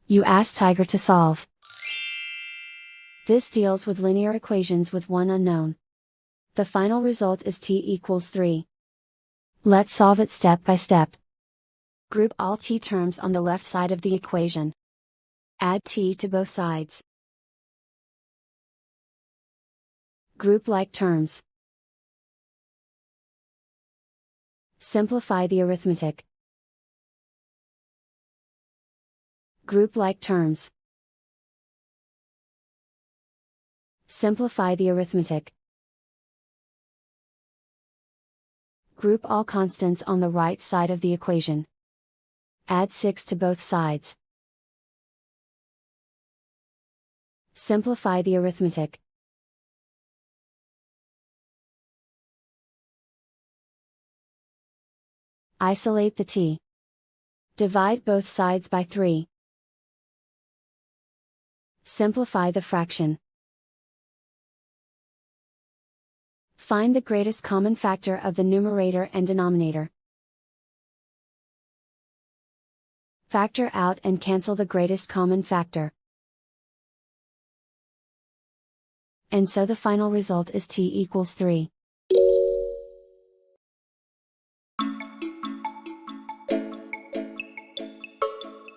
You ask Tiger to solve. This deals with linear equations with one unknown. The final result is t equals 3. Let's solve it step by step. Group all t terms on the left side of the equation. Add t to both sides. Group like terms. Simplify the arithmetic. Group like terms. Simplify the arithmetic. Group all constants on the right side of the equation. Add 6 to both sides. Simplify the arithmetic. Isolate the t. Divide both sides by 3. Simplify the fraction. Find the greatest common factor of the numerator and denominator. Factor out and cancel the greatest common factor. And so the final result is t equals 3.